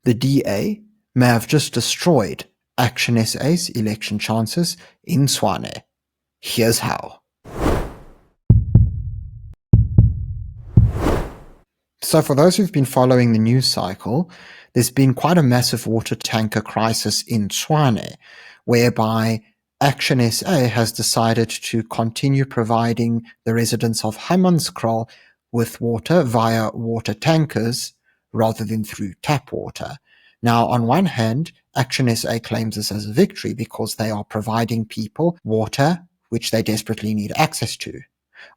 the DA may have just destroyed ActionSA's election chances in Tshwane. Here's how. So for those who've been following the news cycle, there's been quite a massive water tanker crisis in Tshwane, whereby ActionSA has decided to continue providing the residents of Hammanskraal with water via water tankers rather than through tap water. Now, on one hand, ActionSA claims this as a victory because they are providing people water which they desperately need access to.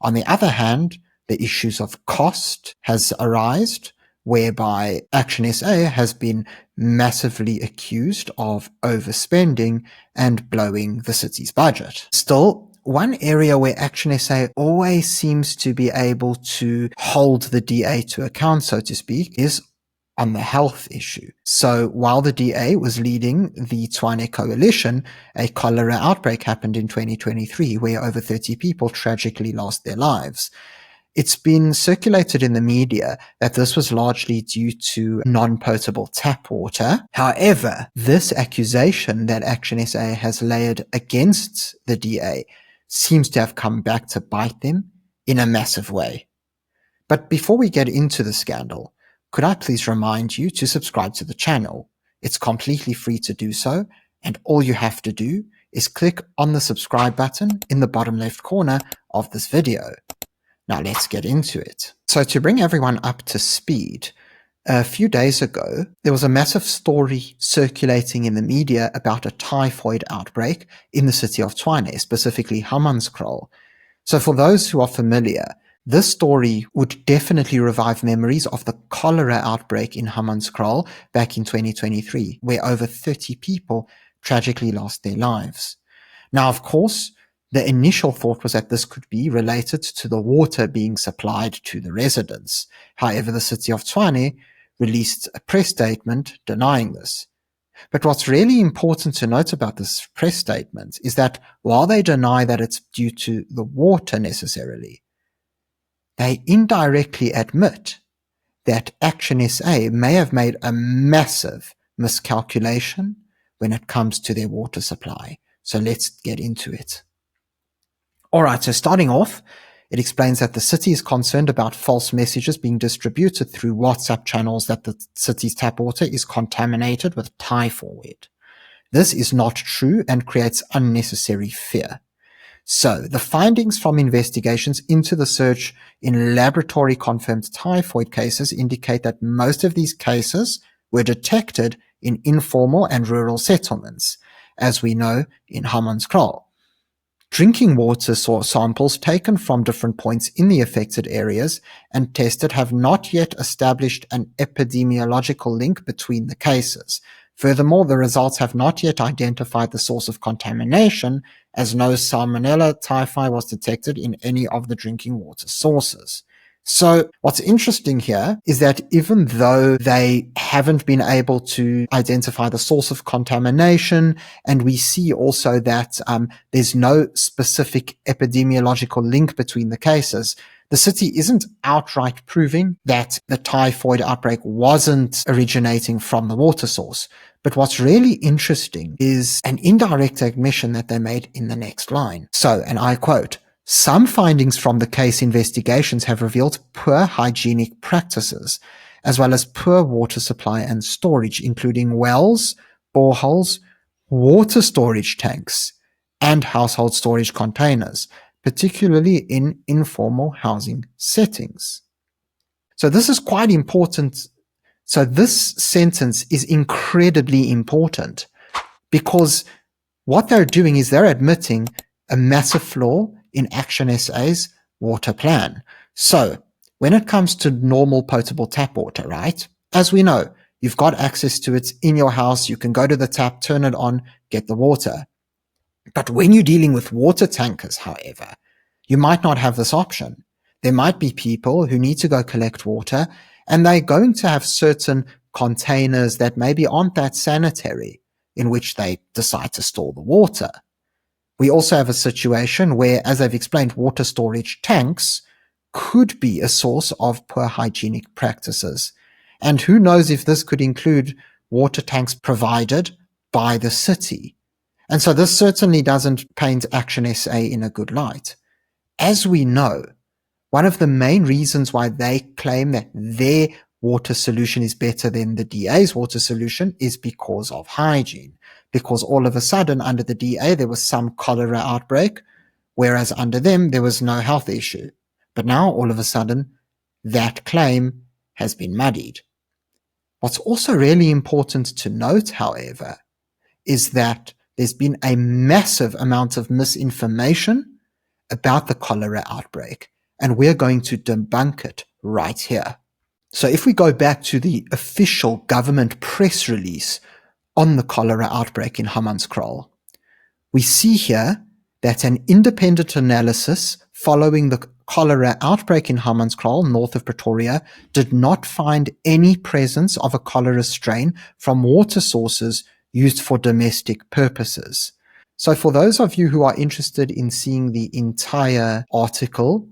On the other hand, the issues of cost has arisen, whereby ActionSA has been massively accused of overspending and blowing the city's budget. Still, one area where ActionSA always seems to be able to hold the DA to account, so to speak, is on the health issue. So while the DA was leading the Tshwane coalition, a cholera outbreak happened in 2023 where over 30 people tragically lost their lives. It's been circulated in the media that this was largely due to non-potable tap water. However, this accusation that ActionSA has laid against the DA seems to have come back to bite them in a massive way. But before we get into the scandal, could I please remind you to subscribe to the channel? It's completely free to do so, and all you have to do is click on the subscribe button in the bottom left corner of this video. Now let's get into it. So to bring everyone up to speed, a few days ago, there was a massive story circulating in the media about a typhoid outbreak in the city of Tshwane, specifically Hammanskraal. So for those who are familiar, this story would definitely revive memories of the cholera outbreak in Hammanskraal back in 2023, where over 30 people tragically lost their lives. Now, of course, the initial thought was that this could be related to the water being supplied to the residents. However, the city of Tshwane released a press statement denying this. But what's really important to note about this press statement is that while they deny that it's due to the water necessarily, they indirectly admit that ActionSA may have made a massive miscalculation when it comes to their water supply. So let's get into it. Alright, so starting off, it explains that the city is concerned about false messages being distributed through WhatsApp channels that the city's tap water is contaminated with typhoid. This is not true and creates unnecessary fear. So, the findings from investigations into the search in laboratory-confirmed typhoid cases indicate that most of these cases were detected in informal and rural settlements, as we know in Hammanskraal. Drinking water source samples taken from different points in the affected areas and tested have not yet established an epidemiological link between the cases. Furthermore, the results have not yet identified the source of contamination, as no Salmonella typhi was detected in any of the drinking water sources. So what's interesting here is that even though they haven't been able to identify the source of contamination, and we see also that there's no specific epidemiological link between the cases, the city isn't outright proving that the typhoid outbreak wasn't originating from the water source. But what's really interesting is an indirect admission that they made in the next line. So, and I quote, "Some findings from the case investigations have revealed poor hygienic practices, as well as poor water supply and storage, including wells, boreholes, water storage tanks, and household storage containers, particularly in informal housing settings." So this is quite important. So this sentence is incredibly important because what they're doing is they're admitting a massive flaw in ActionSA's water plan. So when it comes to normal potable tap water, right? As we know, you've got access to it in your house. You can go to the tap, turn it on, get the water. But when you're dealing with water tankers, however, you might not have this option. There might be people who need to go collect water, and they're going to have certain containers that maybe aren't that sanitary in which they decide to store the water. We also have a situation where, as I've explained, water storage tanks could be a source of poor hygienic practices. And who knows if this could include water tanks provided by the city. And so this certainly doesn't paint ActionSA in a good light. As we know, one of the main reasons why they claim that their water solution is better than the DA's water solution is because of hygiene. Because all of a sudden, under the DA, there was some cholera outbreak, whereas under them, there was no health issue. But now, all of a sudden, that claim has been muddied. What's also really important to note, however, is that there's been a massive amount of misinformation about the cholera outbreak, and we're going to debunk it right here. So if we go back to the official government press release on the cholera outbreak in Hammanskraal, we see here that an independent analysis following the cholera outbreak in Hammanskraal, north of Pretoria, did not find any presence of a cholera strain from water sources used for domestic purposes. So for those of you who are interested in seeing the entire article,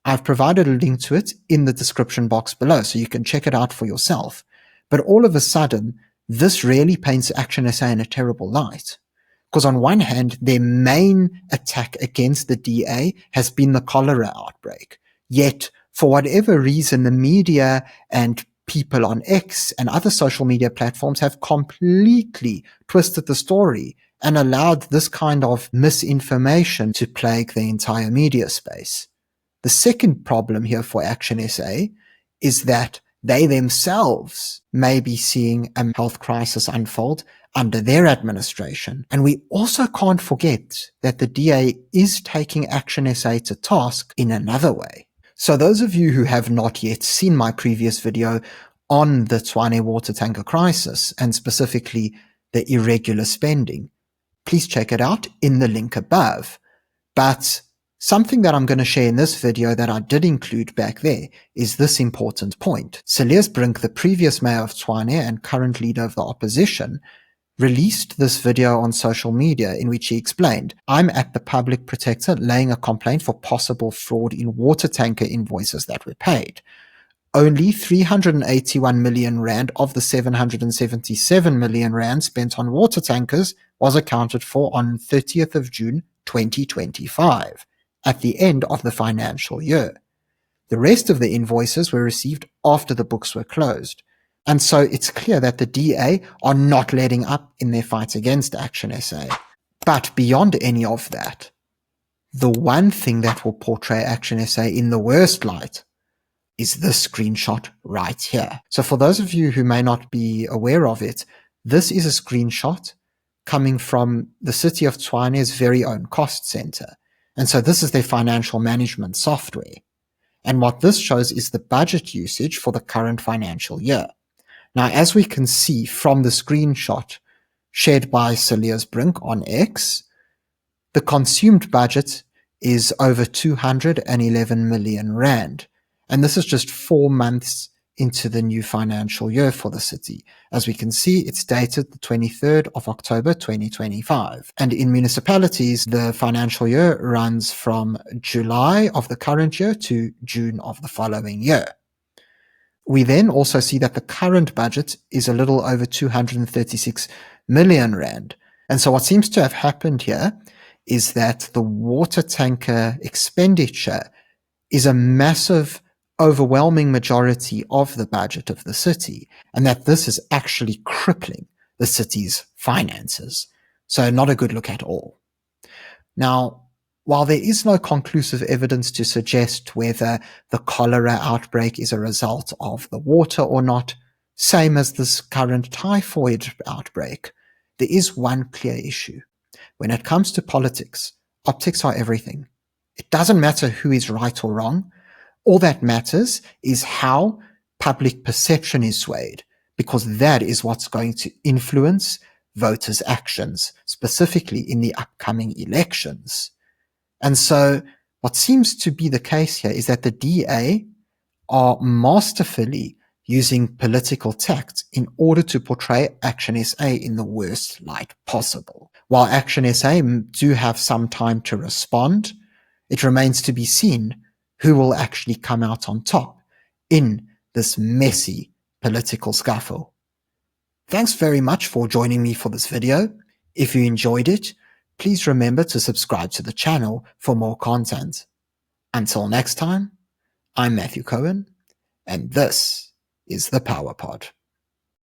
I've provided a link to it in the description box below, so you can check it out for yourself. But all of a sudden, this really paints ActionSA in a terrible light. Because on one hand, their main attack against the DA has been the cholera outbreak. Yet, for whatever reason, the media and people on X and other social media platforms have completely twisted the story and allowed this kind of misinformation to plague the entire media space. The second problem here for ActionSA is that they themselves may be seeing a health crisis unfold under their administration. And we also can't forget that the DA is taking ActionSA to task in another way. So those of you who have not yet seen my previous video on the Tshwane water tanker crisis, and specifically the irregular spending, please check it out in the link above. But something that I'm going to share in this video that I did include back there is this important point. Cilliers Brink, the previous mayor of Tshwane and current leader of the opposition, released this video on social media in which he explained, "I'm at the public protector laying a complaint for possible fraud in water tanker invoices that were paid. Only 381 million rand of the 777 million rand spent on water tankers was accounted for on 30th of June 2025, at the end of the financial year. The rest of the invoices were received after the books were closed. And so it's clear that the DA are not letting up in their fight against ActionSA. But beyond any of that, the one thing that will portray ActionSA in the worst light is this screenshot right here. So for those of you who may not be aware of it, this is a screenshot coming from the city of Tshwane's very own cost center. And so this is their financial management software. And what this shows is the budget usage for the current financial year. Now, as we can see from the screenshot shared by Cilliers Brink on X, the consumed budget is over 211 million rand. And this is just 4 months into the new financial year for the city. As we can see, it's dated the 23rd of October 2025. And in municipalities, the financial year runs from July of the current year to June of the following year. We then also see that the current budget is a little over 236 million rand. And so what seems to have happened here is that the water tanker expenditure is a massive, overwhelming majority of the budget of the city, and that this is actually crippling the city's finances. So not a good look at all. Now, while there is no conclusive evidence to suggest whether the cholera outbreak is a result of the water or not, same as this current typhoid outbreak, there is one clear issue. When it comes to politics, optics are everything. It doesn't matter who is right or wrong. All that matters is how public perception is swayed, because that is what's going to influence voters' actions, specifically in the upcoming elections. And so what seems to be the case here is that the DA are masterfully using political tact in order to portray ActionSA in the worst light possible. While ActionSA do have some time to respond, it remains to be seen who will actually come out on top in this messy political scuffle. Thanks very much for joining me for this video. If you enjoyed it, please remember to subscribe to the channel for more content. Until next time, I'm Matthew Cohen, and this is the Power Pod.